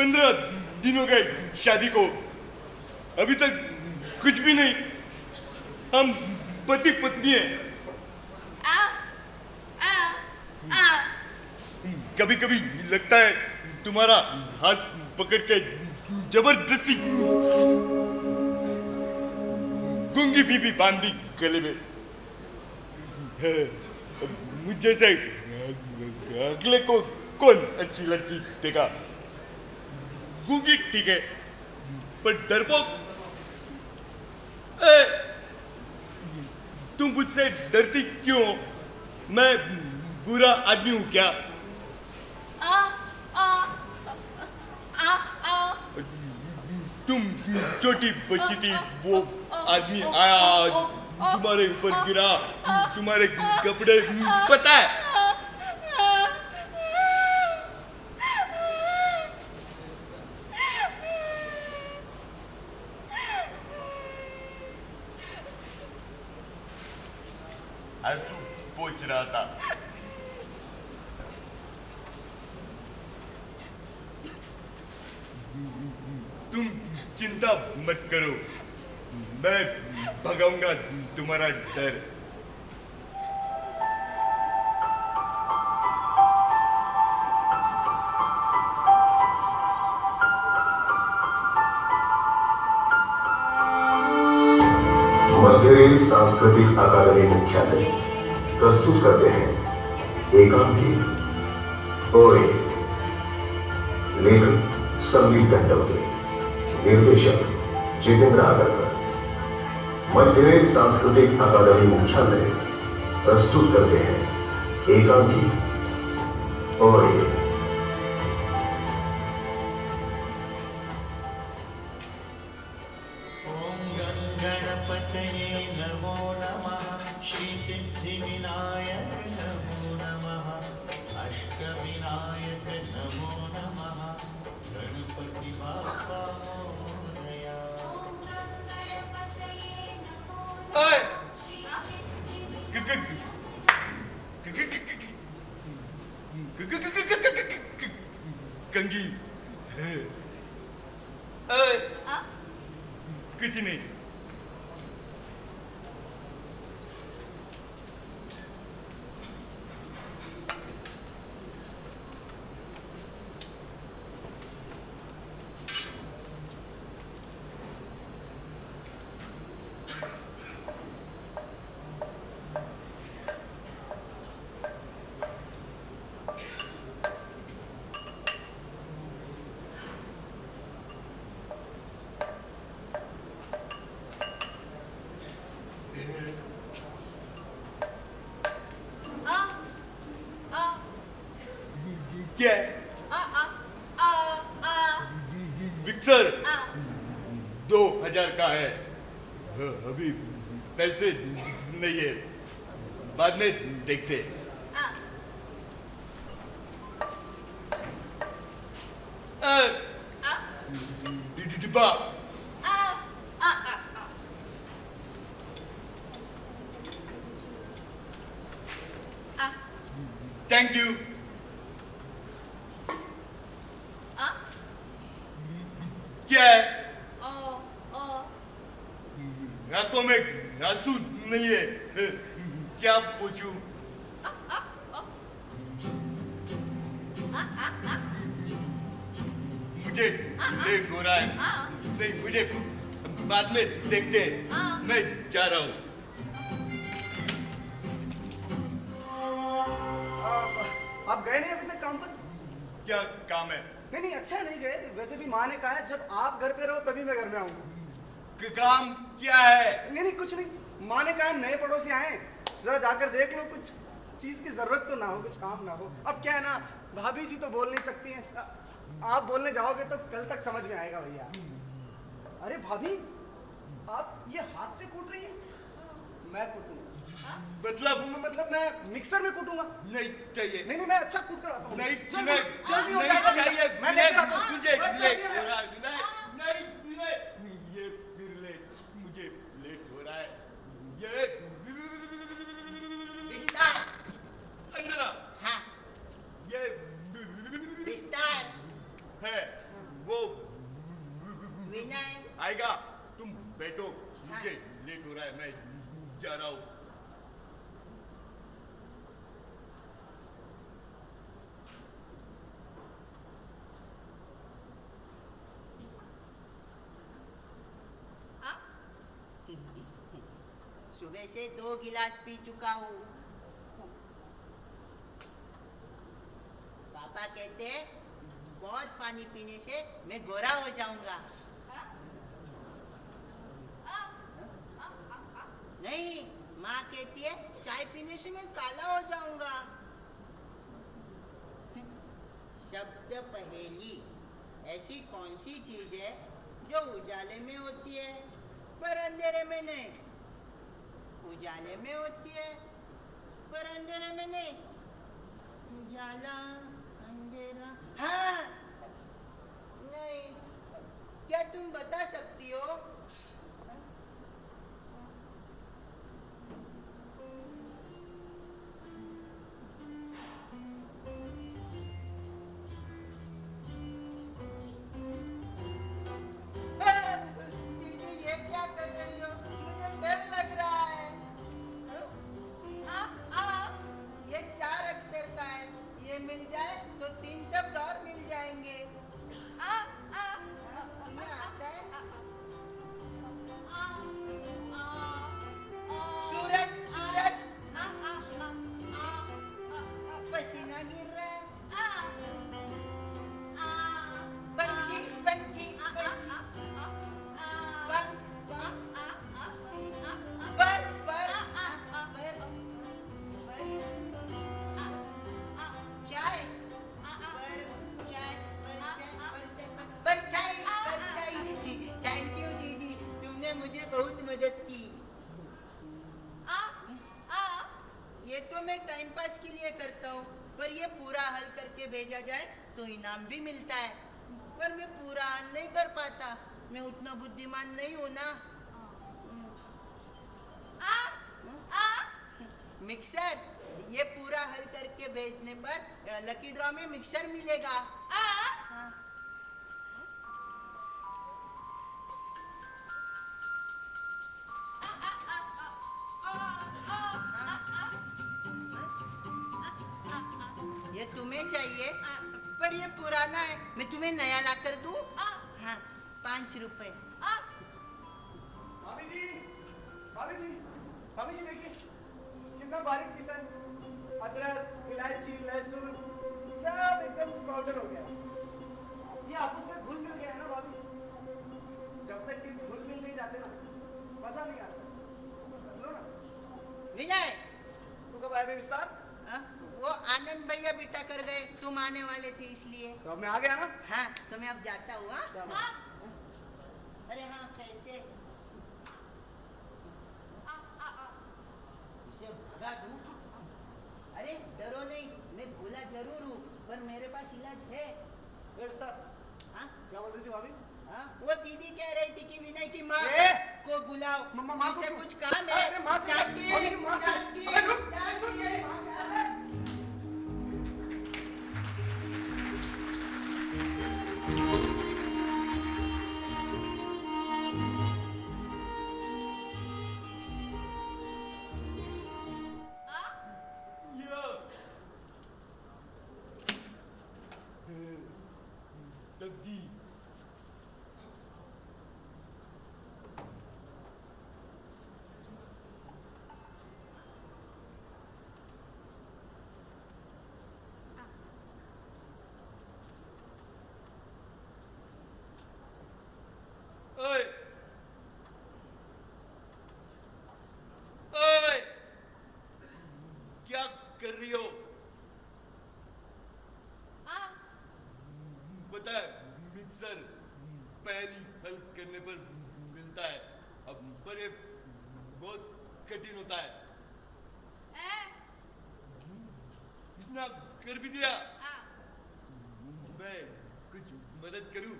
15 दिन हो गए शादी को, अभी तक कुछ भी नहीं। हम पति पत्नी हैं। कभी कभी लगता है तुम्हारा हाथ पकड़ के जबरदस्ती गूंगी बीबी बांध दी गले में। मुझे से अगले को कौन अच्छी लड़की देगा? गूंगी ठीक है, पर डरपोक। तुम मुझसे डरती क्यों? मैं बुरा आदमी हूं क्या? तुम छोटी बच्ची थी, वो आदमी आया, तुम्हारे ऊपर गिरा, तुम्हारे कपड़े, पता है? आंसू पोंछ रहा था। तुम चिंता मत करो, मैं भगाऊंगा तुम्हारा डर। मध्य रेल सांस्कृतिक अकादमी मुख्यालय प्रस्तुत करते हैं एकांकी ओए। लेखक संदीप दंडवते, निर्देशक जितेंद्र आगरकर। मध्य रेल सांस्कृतिक अकादमी मुख्यालय प्रस्तुत करते हैं एकांकी ओए। कंगी, कुछ नहीं। क्या है? विक्सर 2000 का है, अभी पैसे नहीं है, बाद में देखते। डिब्बा। Thank you. क्या है? आंखों में आंसू नहीं है, क्या पूछूं? मुझे लेट हो रहा है। नहीं, मुझे बाद में देखते हैं। मैं जा रहा हूँ। आप गए नहीं अभी तक काम पर? क्या काम है? नहीं, अच्छा नहीं गए। वैसे भी माँ ने कहा है जब आप घर पे रहो तभी मैं घर में आऊंगा। काम क्या है? नहीं, कुछ नहीं। माँ ने कहा नए पड़ोसी आए, जरा जाकर देख लो, कुछ चीज की जरूरत तो ना हो, कुछ काम ना हो। अब क्या है ना, भाभी जी तो बोल नहीं सकती हैं, आप बोलने जाओगे तो कल तक समझ में आएगा भैया। अरे भाभी, आप ये हाथ से कूट रही हैं? मैं कूटूंगा। मतलब मैं मिक्सर में कूटूंगा। नहीं चाहिए। नहीं, मैं अच्छा कूट कर आता हूँ। नहीं, जल्दी हो नहीं जाएगा। चाहिए। मैं लेकर आता हूँ। मुझे बस लेट कर हो दिया। रहा है। नहीं, ये फिर लेट, मुझे लेट हो रहा है। ये अंजना, हाँ, ये बिस्तर है। सुबह से 2 गिलास पी चुका हूँ। पापा कहते हैं बहुत पानी पीने से मैं गोरा हो जाऊंगा। नहीं, माँ कहती है चाय पीने से मैं काला हो जाऊंगा। शब्द पहेली ऐसी कौन सी चीज है जो उजाले में होती है पर अंधेरे में नहीं, उजाले में होती है पर अंधेरे में नहीं, उजाला अंधेरा। हाँ, नहीं, क्या तुम बता सकती हो? दीदी ये क्या कर रही हो? मुझे डर लग रहा है। ये 4 अक्षर का है, ये मिल जाए तो 3 शब्द और मिल जाएंगे। तुम्हें आता है? सूरज, सूरज, पसीना गिर रहा है। पंछी, पंछी, पंछी, पंख, पंख, पर, पर, पर, चाय, परछाई, परछाई। थैंक यू दीदी, तुमने मुझे बहुत मदद की। ये तो मैं टाइम पास के लिए करता हूँ, पर ये पूरा हल करके भेजा जाए तो इनाम भी मिलता है, पर मैं पूरा हल नहीं कर पाता, मैं उतना बुद्धिमान नहीं हूँ ना। मिक्सर, ये पूरा हल करके भेजने पर लकी ड्रॉ में मिक्सर मिलेगा। हाँ। ये तुम्हें चाहिए, पर ये पुराना है, मैं तुम्हें नया ला कर दूं? हाँ, 5 रुपए। भाभी जी, भाभी जी, भाभी जी देखिए कितना बारीक पीसा है। अदरक, इलायची, लहसुन सब एकदम पाउडर हो गया। ये आपस में घुल मिल गया है ना भाभी। जब तक ये घुल मिल नहीं जाते ना मजा नहीं आता। लो ना। विजय, तू कब आए विस्तार? वो आनंद भैया बेटा कर गए, तुम आने वाले थे इसलिए। तो अब मैं आ गया ना। हाँ, तो मैं अब जाता हुआ। अरे हाँ, कैसे इसे भगा दूं? अरे डरो नहीं, मैं भूला जरूर हूँ, पर मेरे पास इलाज है। विस्तार हाँ? क्या बोल रही थी भाभी? हाँ? वो दीदी कह रही थी कि विनय की माँ ए! को बुलाओ, माँ को मुझसे क्यों? कुछ काम है। अरे माँ से- चाची, अरे माँ से- चाची, अबे रुक, चाची। सब्जी ओए ओए क्या कर रही हो? पता है मिक्सर पहली हल करने पर मिलता है, अब पर ये बहुत कठिन होता है। इतना कर भी दिया, मैं कुछ मदद करूं?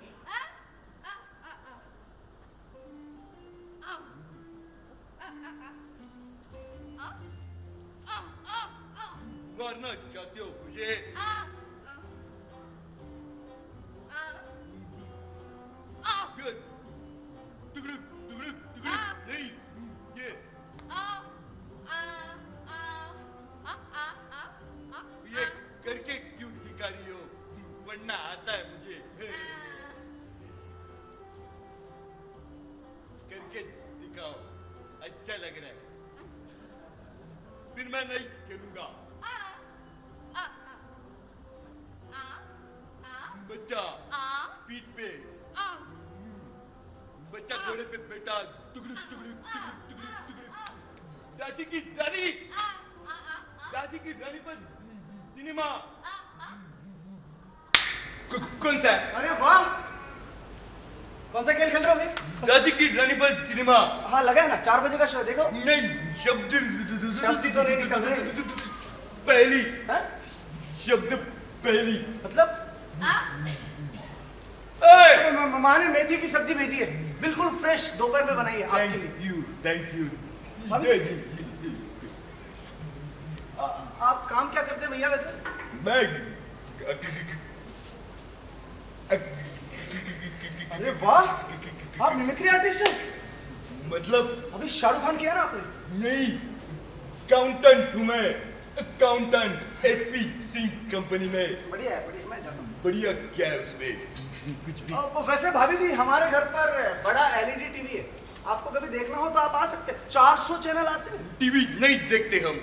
मारना चाहते हो मुझे? Good. Tugruk, tugruk, tugruk. नहीं, ये ये करके क्यों दिखा रही हो? वरना आता है मुझे। करके दिखाओ, अच्छा लग रहा है। फिर मैं नहीं खेलूंगा। बच्चा पीठ पे, बच्चा घोड़े पे बैठा, टुकड़ुक टुकड़ुक टुकड़ुक टुकड़ुक टुकड़ुक। दादी की रानी, दादी की रानी पर सिनेमा। कौन सा है? अरे वाह, कौन सा खेल खेल रहे हो भाई? दादी की रानी पर सिनेमा। हाँ लगा है ना, 4 बजे का शो देखो। नहीं, शब्द शब्द तो नहीं निकल रहे। पहली हैं? शब्द पहली मतलब ए! माँ ने मेथी की सब्जी भेजी है, बिल्कुल फ्रेश, दोपहर में बनाई है आपके लिए। Thank you. आप काम क्या करते हैं भैया वैसे? मैं अरे वाह, आप मिमिक्री आर्टिस्ट हैं? मतलब अभी शाहरुख खान किया ना आपने? नहीं, अकाउंटेंट हूँ मैं, अकाउंटेंट एसपी सिंह कंपनी में। बढ़िया है, बढ़िया, मैं जाता हूँ। बढ़िया क्या है उसमें, कुछ भी। वैसे भाभी जी, हमारे घर पर बड़ा एलईडी टीवी है, आपको कभी देखना हो तो आप आ सकते हैं। 400 चैनल आते हैं। टीवी नहीं देखते हम।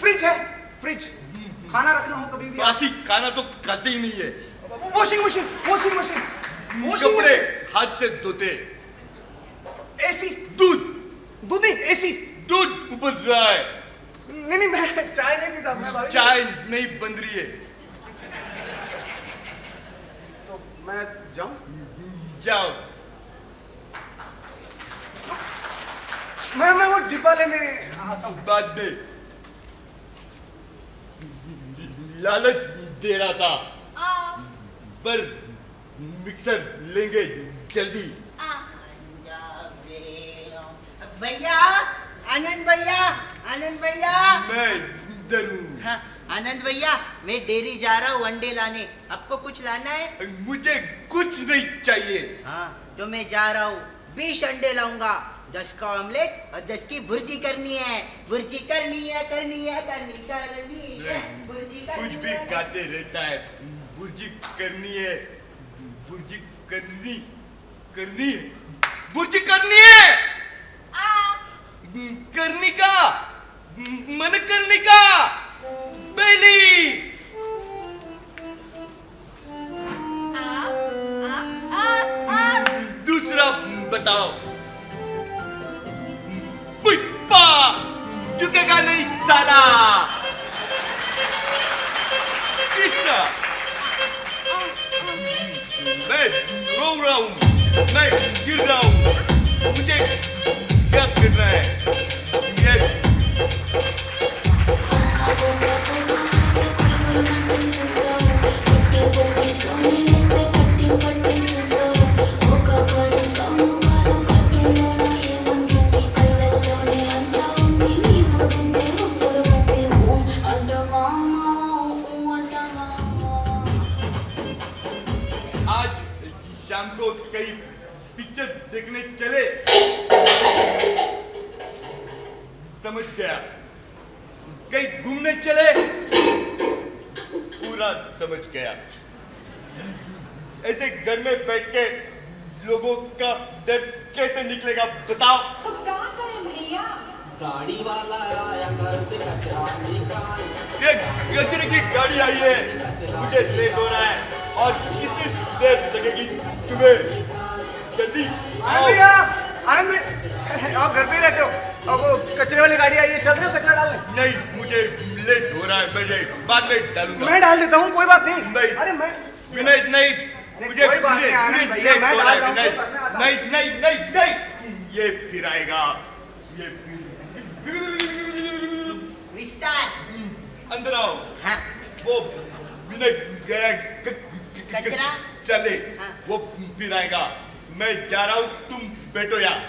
फ्रिज है, फ्रिज, खाना रखना हो कभी भी। बासी खाना तो खाते ही नहीं है। Washing machine, washing machine, washing कपड़े मशीन, हाथ से धोते। एसी, दूध, दूध नहीं, एसी। दूध उबल रहा है। नहीं नहीं, मैं चाय नहीं पीता, मैं भाभी जी। चाय नहीं बन रही है। तो मैं जाऊं? जाओ। मैं वो डिब्बा लेने आता हूँ। बाद में लालच दे रहा था, पर मिक्सर लेंगे जल्दी। भैया, आनंद भैया, आनंद भैया। मैं इधर हूँ। हाँ, आनंद भैया, मैं डेयरी जा रहा हूँ अंडे लाने। आपको कुछ लाना है? मुझे कुछ नहीं चाहिए। हाँ, तो मैं जा रहा हूँ, 20 अंडे लाऊंगा, 10 का ऑमलेट और 10 की भुर्जी करनी है। भुर्जी करनी है, करनी है, करनी करनी है, भुर्जी कुछ करनी भी है। खाते रहता है। भुर्जी करनी है, भुर्जी करनी करनी है, भुर्जी करनी है। करनी का मन करने का बेली। दूसरा बताओ। पुष्पा झुकेगा नहीं साला। तीसरा, मैं रो रहा हूँ, मैं गिर रहा हूँ, मुझे क्या करना है? ये आज शाम को कई पिक्चर देखने चले। समझ गया। कहीं घूमने चले। पूरा समझ गया। ऐसे घर में बैठ के लोगों का दर्द कैसे निकलेगा बताओ। तो क्या करें भैया? गाड़ी वाला आया घर से कचरा निकाल। ये कचरे की गाड़ी आई है, मुझे लेट हो रहा है और कितनी देर लगेगी तुम्हें? जल्दी आओ। भैया, आनंद भैया, आप घर पे ही रहते हो? अब वो कचरे वाली गाड़ी आई है, चल रहे हो कचरा डालने? नहीं, मुझे लेट हो रहा है, मैं बाद में डालूंगा। मैं डाल देता हूँ, कोई बात नहीं। नहीं। अरे मैं विनय नहीं, मुझे कोई बात नहीं, आनंद भैया, मैं लेट हो रहा है। डाल विनय रहा हूँ, मैं आता हूँ। नहीं नहीं नहीं नहीं, ये फिर आएगा, ये विस्तार। अंदर आओ। हाँ, वो विनय गया कचरा? चले। हाँ। वो फिर आएगा। मैं जा रहा हूँ, तुम बैठो यहाँ।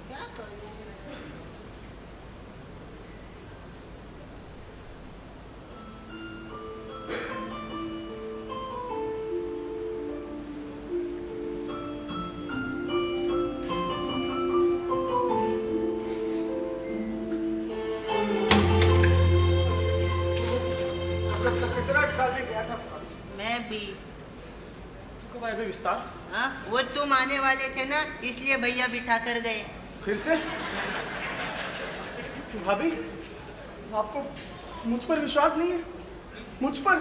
क्या करूं? मैं भी। कब आए भाई विस्तार? हाँ, वो तुम आने वाले थे ना, इसलिए भैया बिठा कर गए। फिर से? भाभी, आपको मुझ पर विश्वास नहीं है? मुझ पर?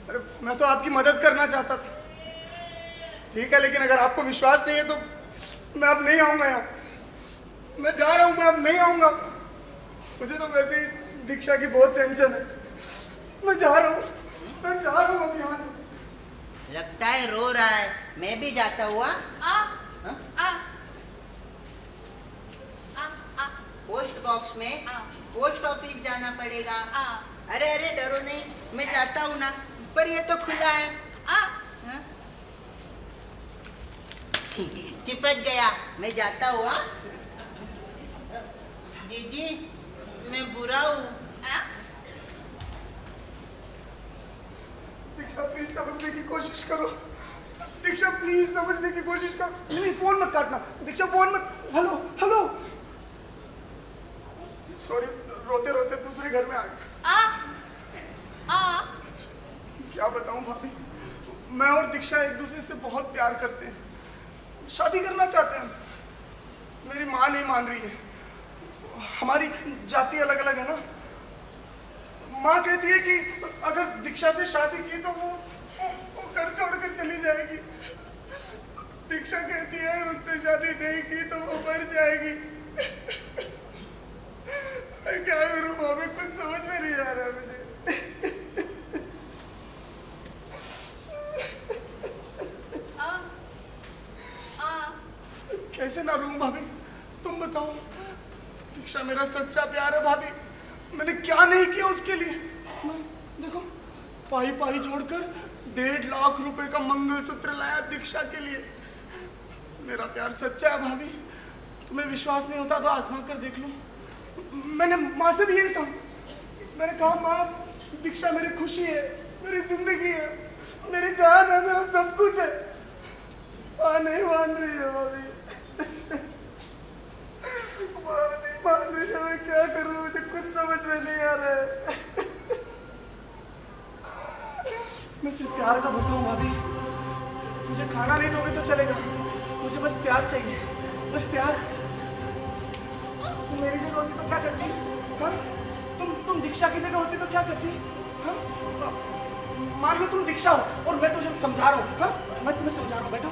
अरे मैं तो आपकी मदद करना चाहता था। ठीक है, लेकिन अगर आपको विश्वास नहीं है तो मैं अब नहीं आऊंगा यहाँ। मैं जा रहा हूँ, मैं अब नहीं आऊंगा। मुझे तो वैसे ही दीक्षा की बहुत टेंशन है। मैं जा रहा हूँ अब यहाँ से। लगता है रो रहा है। मैं भी जाता हुआ। पोस्ट बॉक्स में पोस्ट ऑफिस जाना पड़ेगा। अरे अरे डरो नहीं, मैं जाता हूँ ना, पर ये तो खुला है। हाँ? चिपक गया। मैं जाता हुआ। दीदी, मैं बुरा हूँ। दीक्षा प्लीज समझने की कोशिश करो। दीक्षा प्लीज समझने की कोशिश करो। नहीं, फोन मत काटना दीक्षा, फोन मत। Hello hello. सॉरी, रोते रोते दूसरे घर में आ गए। क्या बताऊं भाभी, मैं और दीक्षा एक दूसरे से बहुत प्यार करते हैं, शादी करना चाहते हैं। मेरी माँ नहीं मान रही है। हमारी जाति अलग अलग है ना। माँ कहती है कि अगर दीक्षा से शादी की तो वो घर छोड़कर चली जाएगी। दीक्षा कहती है अगर उससे शादी नहीं की तो वो मर जाएगी। मैं क्या करूं भाभी, कुछ समझ में नहीं आ रहा मुझे। कैसे ना रोऊं भाभी, तुम बताओ। दीक्षा मेरा सच्चा प्यार है भाभी। मैंने क्या नहीं किया उसके लिए। मैं देखो पाई पाई जोड़कर 1.5 लाख रुपए का मंगलसूत्र लाया दीक्षा के लिए। मेरा प्यार सच्चा है भाभी। तुम्हें विश्वास नहीं होता तो आजमा कर देख लो। मैंने माँ से भी यही कहा। मैंने कहा माँ, दीक्षा मेरी खुशी है, मेरी जिंदगी है, मेरी जान है, मेरा सब कुछ है। माँ नहीं मान रही है भाभी। माँ नहीं मान रही है। मैं क्या करूं, मुझे कुछ समझ में नहीं आ रहा है। मैं सिर्फ प्यार का भूखा हूँ भाभी। मुझे खाना नहीं दोगे तो चलेगा, मुझे बस प्यार चाहिए, बस प्यार। तुम मेरी जगह होती तो क्या करती? हाँ? तुम दीक्षा की जगह होती तो क्या करती? हाँ? मान लो तुम दीक्षा हो और मैं तुझे समझा रहा हूँ। हाँ? मैं तुम्हें समझा रहा हूँ बेटा।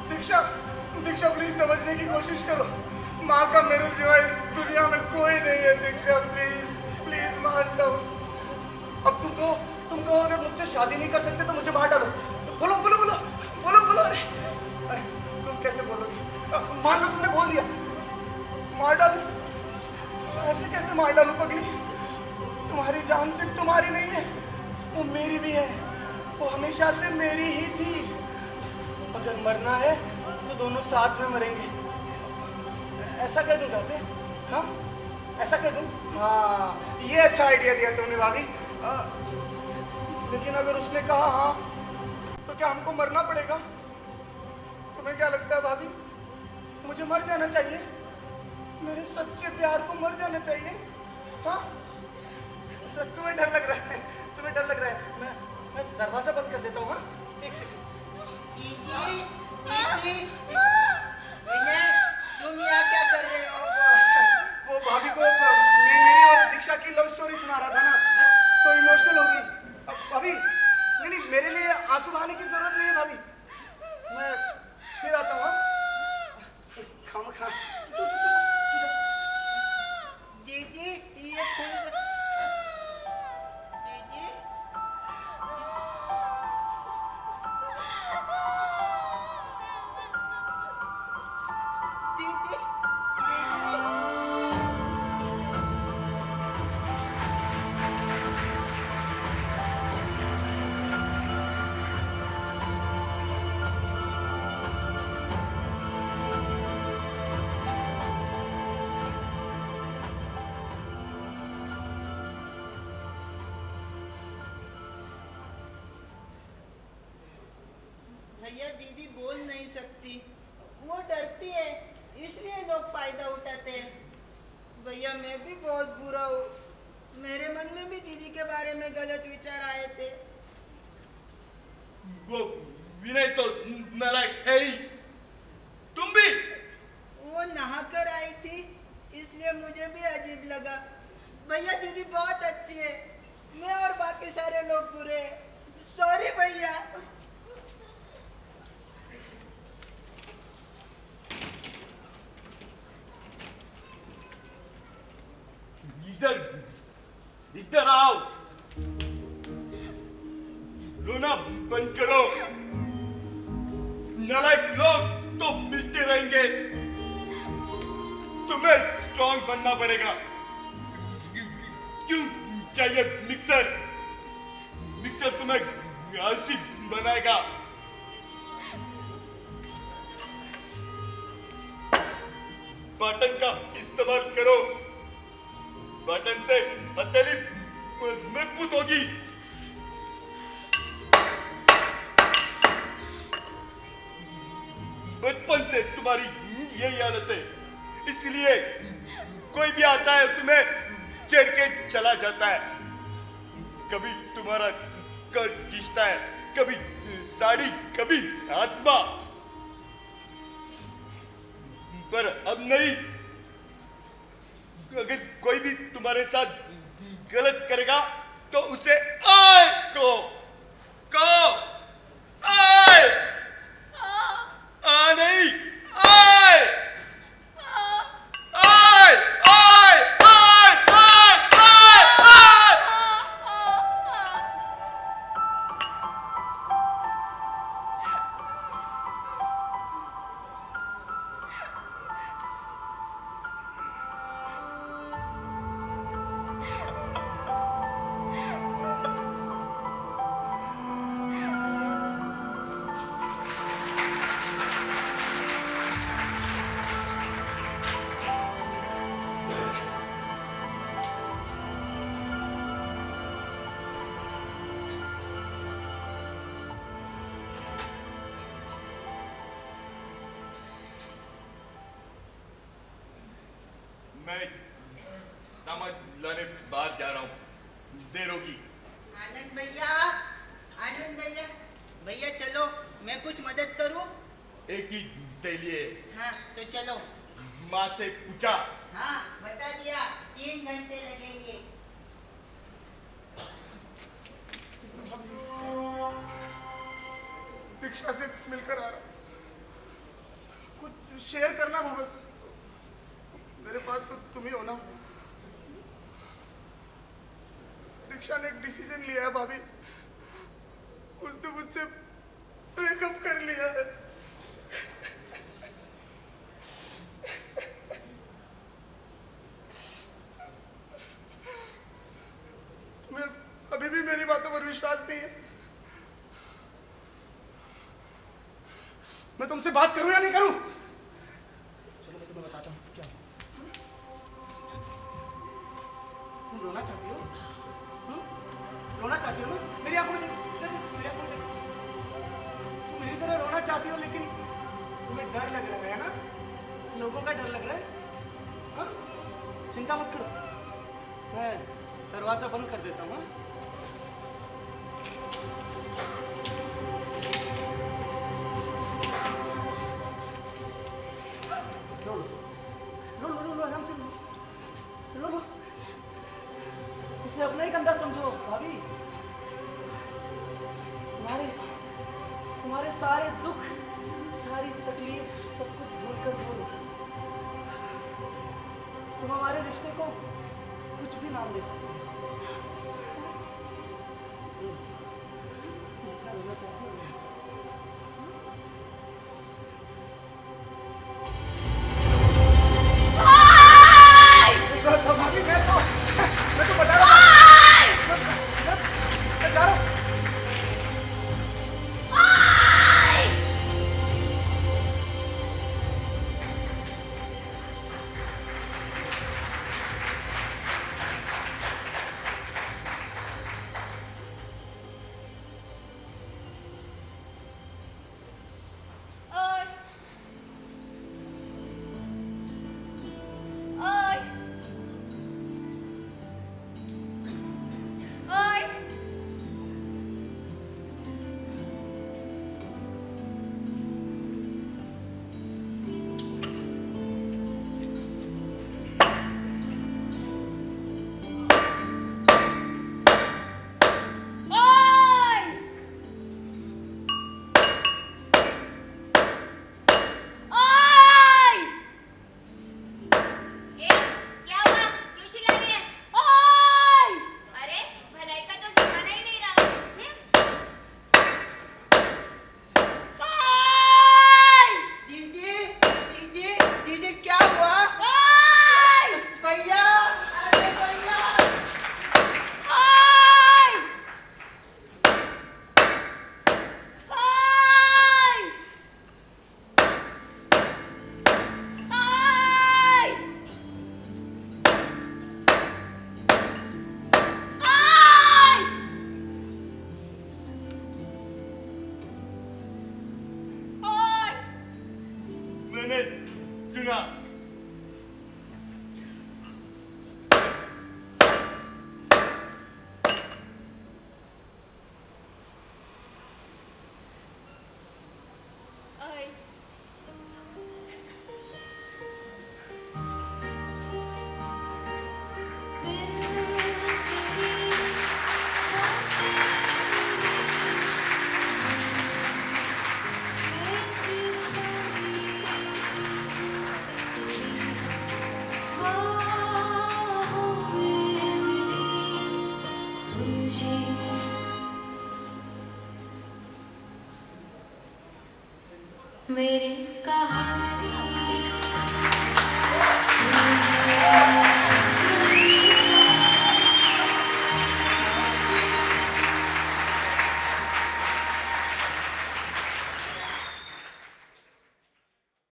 दीक्षा प्लीज समझने की कोशिश करो। माँ का मेरे सिवा इस दुनिया में कोई नहीं है। दीक्षा प्लीज मान जाओ। अब तुम कहो अगर मुझसे शादी नहीं कर सकते तो मुझे बाहर डालो। बोलो बोलो बोलो बोलो बोलो। अरे तुम कैसे बोलोगे? मान लो तुमने बोल दिया, मार डालू। ऐसे कैसे मार डालू पगली? तुम्हारी जान सिर्फ तुम्हारी नहीं है, वो मेरी भी है। वो हमेशा से मेरी ही थी। अगर मरना है तो दोनों साथ में मरेंगे। ऐसा कह दूं क्या उसे? हाँ, ऐसा कह दूं? हाँ, ये अच्छा आइडिया दिया तुमने भाभी। लेकिन अगर उसने कहा हाँ तो क्या हमको मरना पड़ेगा? तुम्हें क्या लगता है भाभी, मुझे मर जाना चाहिए? मेरे सच्चे प्यार को मर जाना चाहिए? हाँ, तुम्हें डर लग रहा है? तुम्हें डर लग रहा है? मैं दरवाजा बंद कर देता हूँ। हाँ, एक सेकंड। दीदी, विनय, तुम यहाँ क्या कर रहे हो? वो भाभी को मैं मेरी और दीक्षा की लव स्टोरी सुना रहा था ना, तो इमोशनल हो गई। अब भाभी नहीं, मेरे लिए आंसू बहाने की जरूरत नहीं है भाभी। मैं फिर आता हूँ। दीदी, ये खून। दीदी, दीदी, भैया दीदी बोल नहीं सकती, वो डरती है, इसलिए लोग फायदा उठाते हैं। भैया मैं भी बहुत बुरा हूँ, मेरे मन में भी दीदी के बारे में गलत विचार आए थे। वो विनय तो नालायक है ही, तुम भी। वो नहाकर आई थी इसलिए मुझे भी अजीब लगा। भैया दीदी बहुत अच्छी है, मैं और बाकी सारे लोग बुरे हैं। सॉरी भैया। इधर इधर आओ, रोना बंद करो। नालायक लोग तो मिलते रहेंगे, तुम्हें स्ट्रॉन्ग बनना पड़ेगा। क्यों चाहिए मिक्सर? मिक्सर तुम्हें आलसी बनाएगा। बटन का इस्तेमाल करो, बटन से हथेली मजबूत होगी। बचपन से तुम्हारी यही आदत है, इसलिए कोई भी आता है तुम्हें छेड़ के चला जाता है। कभी तुम्हारा कर खींचता है, कभी साड़ी, कभी आत्मा। पर अब नहीं, अगर कोई भी तुम्हारे साथ गलत करेगा तो उसे आए को आए, आ नहीं, आए, आए, आए, आए, आए, आए, मैं समझ लाने बाहर जा रहा हूँ, देर होगी। आनंद भैया, आनंद भैया, भैया चलो मैं कुछ मदद करूं? एक ही लिए। हाँ तो चलो। माँ से पूछा? हाँ बता दिया, 3 घंटे लगेंगे। दीक्षा से मिलकर आ रहा, कुछ शेयर करना था बस। मेरे पास तो तुम ही हो ना। दीक्षा ने एक डिसीजन लिया है भाभी, उसने मुझसे ब्रेकअप कर लिया है। तुम्हें अभी भी मेरी बातों पर विश्वास नहीं है? मैं तुमसे बात करूं या नहीं करूं? चलो मैं तुम्हें बताता हूं क्या। तुम रोना चाहती हो? रोना चाहती हो ना? मेरी आंखों में देखो, इधर देखो, मेरी आंखों में देखो। तुम मेरी तरह रोना चाहती हो, लेकिन तुम्हें डर लग रहा है ना? लोगों का डर लग रहा है? हाँ? चिंता मत करो, मैं दरवाजा बंद कर देता हूँ। हाँ? लो लो लो लो लो, आराम से लो लो लो। इसे अपना ही कंधा समझो भाभी। तुम्हारे सारे दुख, सारी तकलीफ, सब कुछ भूल कर बोलो। तुम हमारे रिश्ते को कुछ भी नाम दे सकते हो। जितना रोना चाहती हो। भाभी मैं तो बता रहा हूँ, मैं जा रहा हूँ। सुना। आई मेरी कहानी